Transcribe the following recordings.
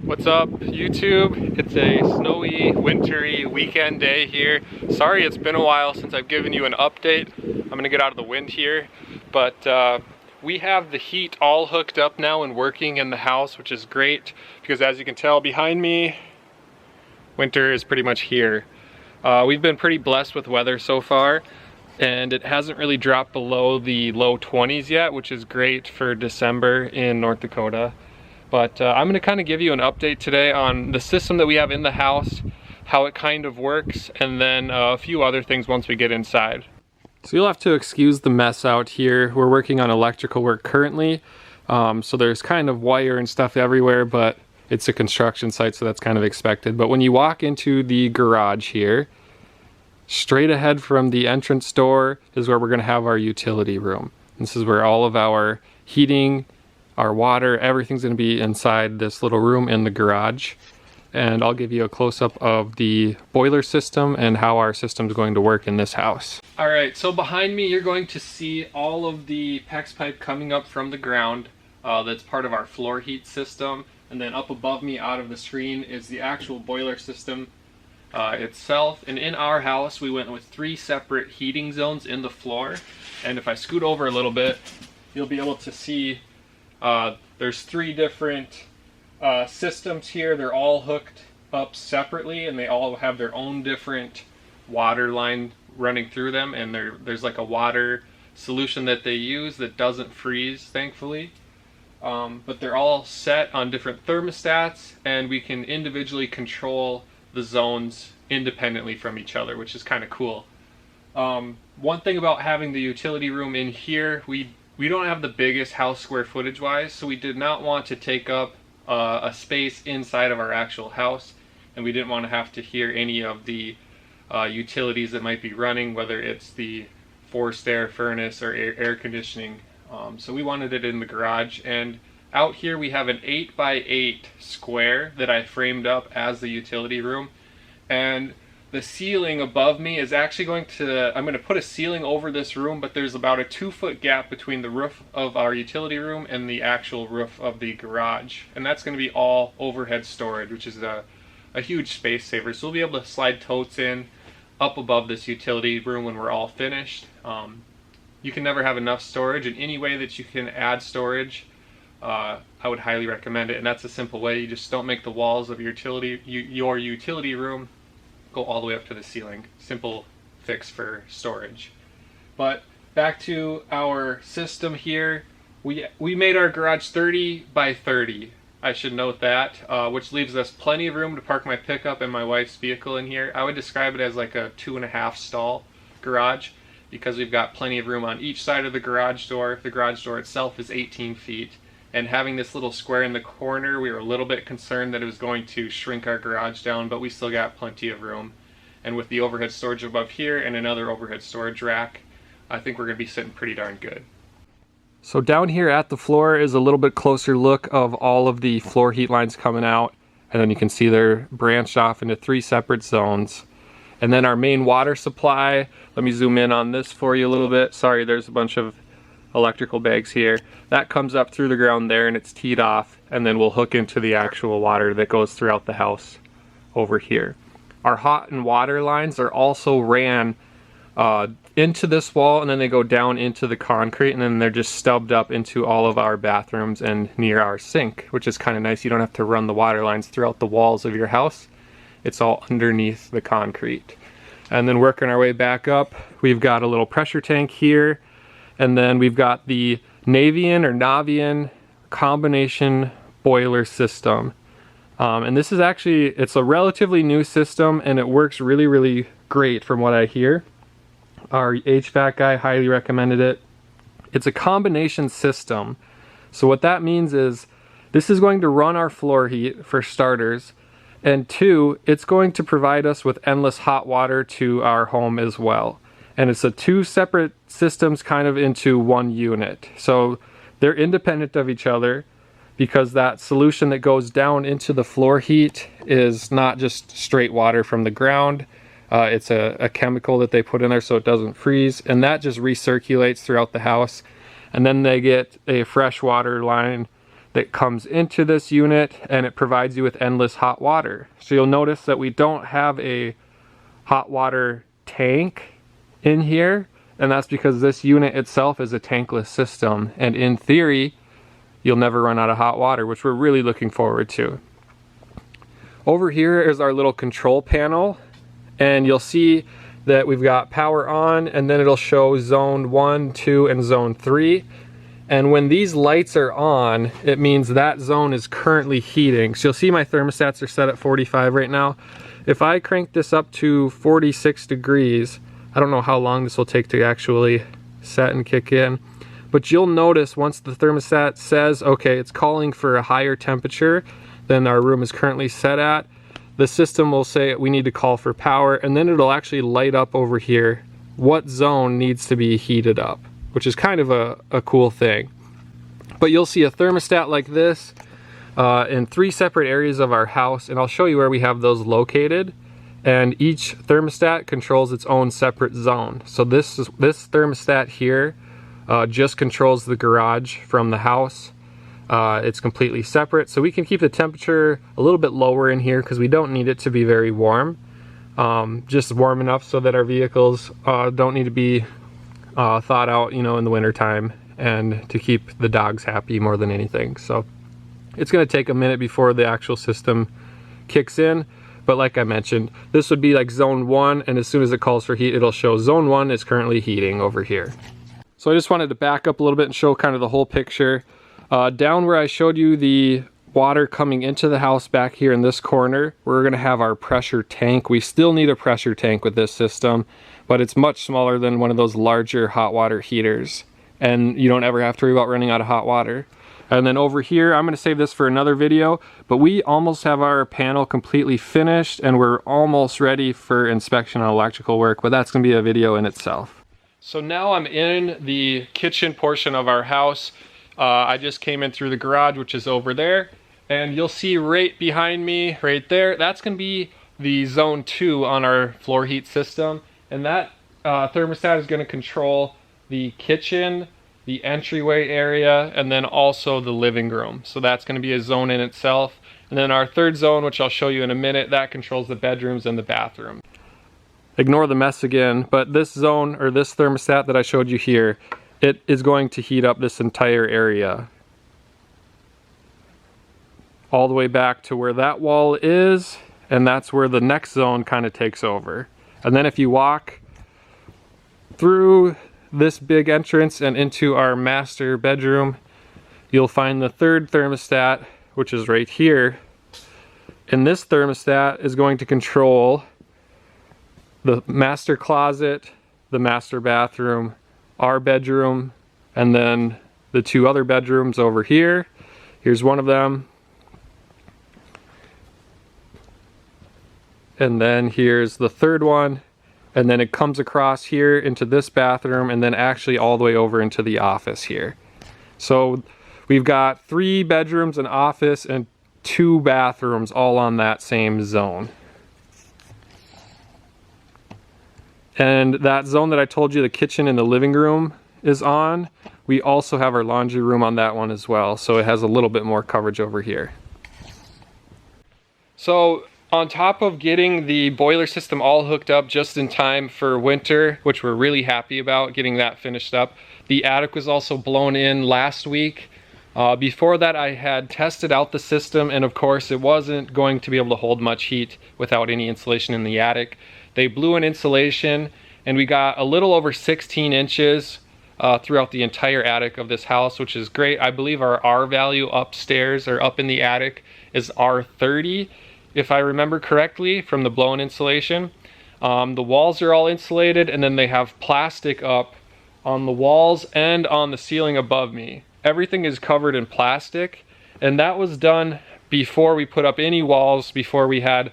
What's up, YouTube? It's a snowy, wintry weekend day here. Sorry it's been a while since I've given you an update. I'm gonna get out of the wind here, but we have the heat all hooked up now and working in the house, which is great because as you can tell behind me, winter is pretty much here. We've been pretty blessed with weather so far, and it hasn't really dropped below the low 20s yet, which is great for December in North Dakota. But I'm going to kind of give you an update today on the system that we have in the house, how it kind of works, and then a few other things once we get inside. So you'll have to excuse the mess out here. We're working on electrical work currently, so there's kind of wire and stuff everywhere, but it's a construction site, so that's kind of expected. But when you walk into the garage here, straight ahead from the entrance door is where we're going to have our utility room. This is where all of our heating, our water, everything's going to be inside this little room in the garage. And I'll give you a close-up of the boiler system and how our system is going to work in this house. Alright, so behind me you're going to see all of the PEX pipe coming up from the ground. That's part of our floor heat system. And then up above me out of the screen is the actual boiler system itself. And in our house we went with 3 separate heating zones in the floor. And if I scoot over a little bit, you'll be able to see there's 3 different systems here. They're all hooked up separately and they all have their own different water line running through them, and there's like a water solution that they use that doesn't freeze, thankfully. But they're all set on different thermostats, and we can individually control the zones independently from each other, which is kind of cool. One thing about having the utility room in here, we don't have the biggest house square footage wise, so we did not want to take up a space inside of our actual house, and we didn't want to have to hear any of the utilities that might be running, whether it's the forced air furnace or air conditioning. So we wanted it in the garage, and out here we have an 8x8 square that I framed up as the utility room, and the ceiling above me is actually I'm going to put a ceiling over this room, but there's about a 2-foot gap between the roof of our utility room and the actual roof of the garage, and that's going to be all overhead storage, which is a huge space saver. So we'll be able to slide totes in up above this utility room when we're all finished. You can never have enough storage, and any way that you can add storage, I would highly recommend it. And that's a simple way. You just don't make the walls of your utility room go all the way up to the ceiling. Simple fix for storage. But back to our system here. We made our garage 30 by 30. I should note that, which leaves us plenty of room to park my pickup and my wife's vehicle in here. I would describe it as like a 2.5 stall garage, because we've got plenty of room on each side of the garage door. The garage door itself is 18 feet. And having this little square in the corner, we were a little bit concerned that it was going to shrink our garage down, but we still got plenty of room. And with the overhead storage above here and another overhead storage rack, I think we're going to be sitting pretty darn good. So down here at the floor is a little bit closer look of all of the floor heat lines coming out. And then you can see they're branched off into 3 separate zones. And then our main water supply, let me zoom in on this for you a little bit. Sorry, there's a bunch of electrical bags here. That comes up through the ground there and it's teed off, and then we'll hook into the actual water that goes throughout the house over here. Our hot and water lines are also ran into this wall, and then they go down into the concrete, and then they're just stubbed up into all of our bathrooms and near our sink, which is kind of nice. You don't have to run the water lines throughout the walls of your house. It's all underneath the concrete. And then working our way back up, we've got a little pressure tank here, and then we've got the Navian combination boiler system. And this is actually, it's a relatively new system, and it works really, really great from what I hear. Our HVAC guy highly recommended it. It's a combination system. So what that means is this is going to run our floor heat for starters, and 2, it's going to provide us with endless hot water to our home as well. And it's 2 separate systems kind of into one unit. So they're independent of each other, because that solution that goes down into the floor heat is not just straight water from the ground. It's a chemical that they put in there so it doesn't freeze, and that just recirculates throughout the house. And then they get a fresh water line that comes into this unit, and it provides you with endless hot water. So you'll notice that we don't have a hot water tank in here, and that's because this unit itself is a tankless system, and in theory you'll never run out of hot water, which we're really looking forward to. Over here is our little control panel, and you'll see that we've got power on, and then it'll show zone 1, 2, and zone 3. And when these lights are on, it means that zone is currently heating. So you'll see my thermostats are set at 45 right now. If I crank this up to 46 degrees, I don't know how long this will take to actually set and kick in, but you'll notice once the thermostat says, okay, it's calling for a higher temperature than our room is currently set at, the system will say we need to call for power, and then it'll actually light up over here what zone needs to be heated up, which is kind of a cool thing. But you'll see a thermostat like this in 3 separate areas of our house, and I'll show you where we have those located. And each thermostat controls its own separate zone. So this thermostat here just controls the garage from the house. It's completely separate, so we can keep the temperature a little bit lower in here because we don't need it to be very warm. Just warm enough so that our vehicles don't need to be thawed out, you know, in the winter time, and to keep the dogs happy more than anything. So it's going to take a minute before the actual system kicks in, but like I mentioned, this would be like zone 1, and as soon as it calls for heat, it'll show zone 1 is currently heating over here. So I just wanted to back up a little bit and show kind of the whole picture. Down where I showed you the water coming into the house back here in this corner, we're going to have our pressure tank. We still need a pressure tank with this system, but it's much smaller than one of those larger hot water heaters, and you don't ever have to worry about running out of hot water. And then over here, I'm going to save this for another video, but we almost have our panel completely finished, and we're almost ready for inspection on electrical work, but that's going to be a video in itself. So now I'm in the kitchen portion of our house. I just came in through the garage, which is over there, and you'll see right behind me, right there, that's going to be the zone 2 on our floor heat system, and that thermostat is going to control the kitchen, the entryway area, and then also the living room. So that's going to be a zone in itself. And then our third zone, which I'll show you in a minute, that controls the bedrooms and the bathroom. Ignore the mess again, but this zone, or this thermostat that I showed you here, it is going to heat up this entire area. All the way back to where that wall is, and that's where the next zone kind of takes over. And then if you walk through this big entrance and into our master bedroom, you'll find the third thermostat, which is right here. And this thermostat is going to control the master closet, the master bathroom, our bedroom, and then the 2 other bedrooms over here. Here's one of them. And then here's the third one. And then it comes across here into this bathroom, and then actually all the way over into the office here. So we've got 3 bedrooms, an office, and 2 bathrooms all on that same zone. And that zone that I told you, the kitchen and the living room is on, we also have our laundry room on that one as well. So it has a little bit more coverage over here. So on top of getting the boiler system all hooked up just in time for winter, which we're really happy about getting that finished up, the attic was also blown in last week. Before that, I had tested out the system, and of course it wasn't going to be able to hold much heat without any insulation in the attic. They blew in insulation, and we got a little over 16 inches throughout the entire attic of this house, which is great. I believe our R value upstairs or up in the attic is R30. If I remember correctly from the blown insulation. The walls are all insulated, and then they have plastic up on the walls and on the ceiling above me. Everything is covered in plastic, and that was done before we put up any walls, before we had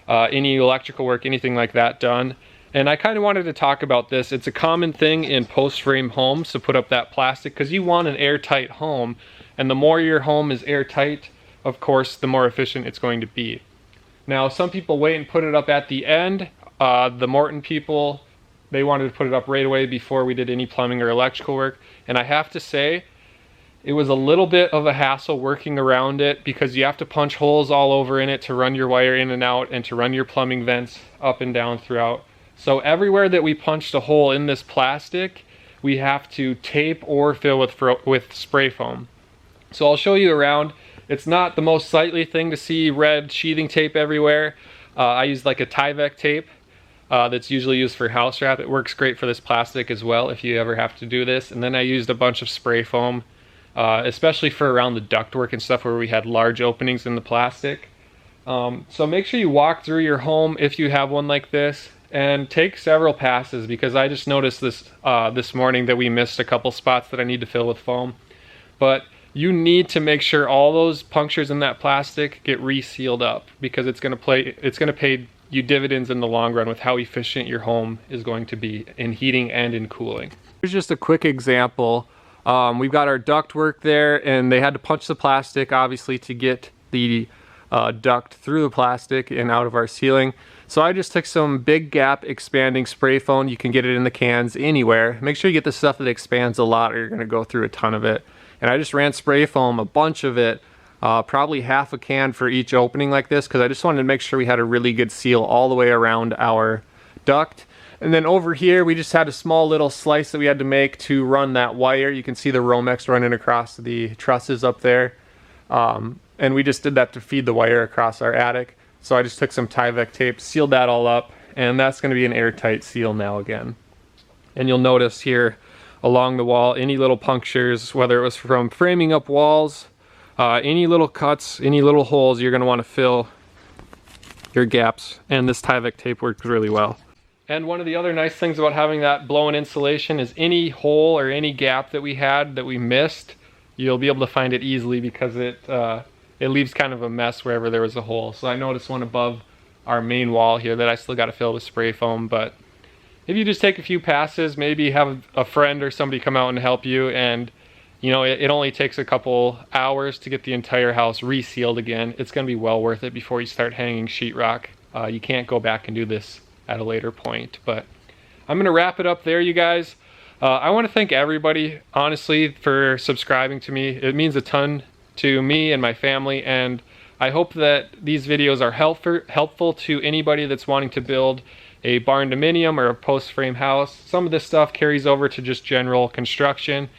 any electrical work, anything like that done. And I kind of wanted to talk about this. It's a common thing in post-frame homes to put up that plastic because you want an airtight home, and the more your home is airtight, of course, the more efficient it's going to be. Now, some people wait and put it up at the end. The Morton people, they wanted to put it up right away before we did any plumbing or electrical work. And I have to say, It was a little bit of a hassle working around it because you have to punch holes all over in it to run your wire in and out and to run your plumbing vents up and down throughout. So everywhere that we punched a hole in this plastic, we have to tape or fill with spray foam. So I'll show you around. It's not the most sightly thing to see red sheathing tape everywhere. I used like a Tyvek tape that's usually used for house wrap. It works great for this plastic as well if you ever have to do this. And then I used a bunch of spray foam, especially for around the ductwork and stuff where we had large openings in the plastic. So make sure you walk through your home if you have one like this and take several passes, because I just noticed this morning that we missed a couple spots that I need to fill with foam. But you need to make sure all those punctures in that plastic get resealed up, because it's going to pay you dividends in the long run with how efficient your home is going to be in heating and in cooling. Here's just a quick example. We've got our ductwork there, and they had to punch the plastic obviously to get the duct through the plastic and out of our ceiling. So I just took some big gap expanding spray foam. You can get it in the cans anywhere. Make sure you get the stuff that expands a lot or you're going to go through a ton of it. And I just ran spray foam, a bunch of it, probably half a can for each opening like this, because I just wanted to make sure we had a really good seal all the way around our duct. And then over here we just had a small little slice that we had to make to run that wire. You can see the Romex running across the trusses up there. And we just did that to feed the wire across our attic. So I just took some Tyvek tape, sealed that all up, and that's going to be an airtight seal now again. And you'll notice here along the wall, any little punctures, whether it was from framing up walls, any little cuts, any little holes, you're going to want to fill your gaps, and this Tyvek tape works really well. And one of the other nice things about having that blow-in insulation is any hole or any gap that we had that we missed, you'll be able to find it easily, because it leaves kind of a mess wherever there was a hole. So I noticed one above our main wall here that I still got to fill with spray foam, but if you just take a few passes, maybe have a friend or somebody come out and help you, and you know, it only takes a couple hours to get the entire house resealed again. It's going to be well worth it before you start hanging sheetrock. You can't go back and do this at a later point. But I'm going to wrap it up there, you guys. I want to thank everybody, honestly, for subscribing to me. It means a ton to me and my family, and I hope that these videos are helpful to anybody that's wanting to build a barndominium or a post frame house. Some of this stuff carries over to just general construction,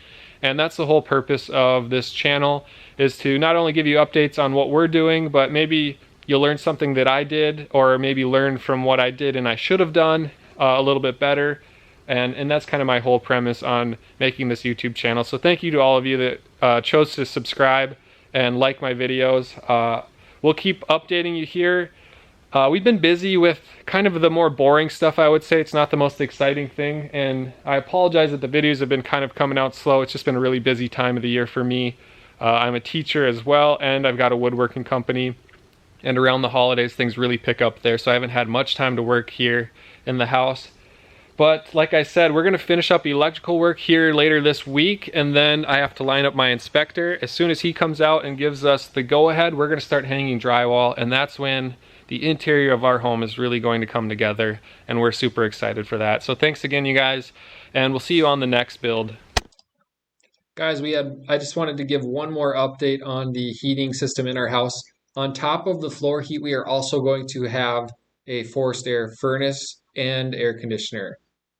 and that's the whole purpose of this channel, is to not only give you updates on what we're doing, but maybe you'll learn something that I did, or maybe learn from what I did and I should have done a little bit better. And that's kind of my whole premise on making this YouTube channel. So thank you to all of you that chose to subscribe and like my videos. We'll keep updating you here. We've been busy with kind of the more boring stuff, I would say. It's not the most exciting thing, and I apologize that the videos have been kind of coming out slow. It's just been a really busy time of the year for me. I'm a teacher as well, and I've got a woodworking company, and around the holidays things really pick up there, so I haven't had much time to work here in the house. But like I said, we're going to finish up electrical work here later this week, and then I have to line up my inspector. As soon as he comes out and gives us the go-ahead, we're going to start hanging drywall, and that's when the interior of our home is really going to come together, and we're super excited for that. So thanks again, you guys, and we'll see you on the next build. Guys, I just wanted to give one more update on the heating system in our house. On top of the floor heat, we are also going to have a forced air furnace and air conditioner.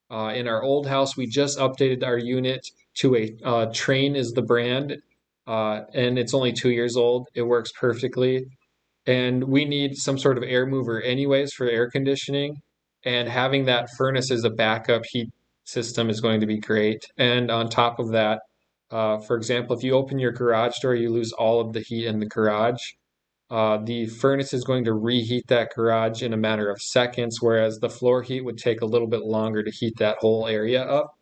In our old house, we just updated our unit to a Train is the brand, and it's only 2 years old. It works perfectly. And we need some sort of air mover anyways for air conditioning, and having that furnace as a backup heat system is going to be great. And on top of that, for example, if you open your garage door, you lose all of the heat in the garage. The furnace is going to reheat that garage in a matter of seconds, whereas the floor heat would take a little bit longer to heat that whole area up.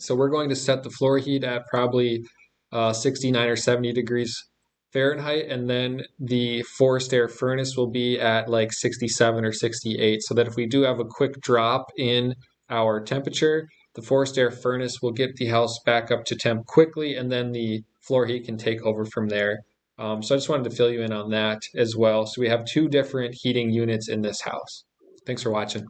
So we're going to set the floor heat at probably 69 or 70 degrees Fahrenheit, and then the forced air furnace will be at like 67 or 68, so that if we do have a quick drop in our temperature, the forced air furnace will get the house back up to temp quickly, and then the floor heat can take over from there. So I just wanted to fill you in on that as well. So we have 2 different heating units in this house. Thanks for watching.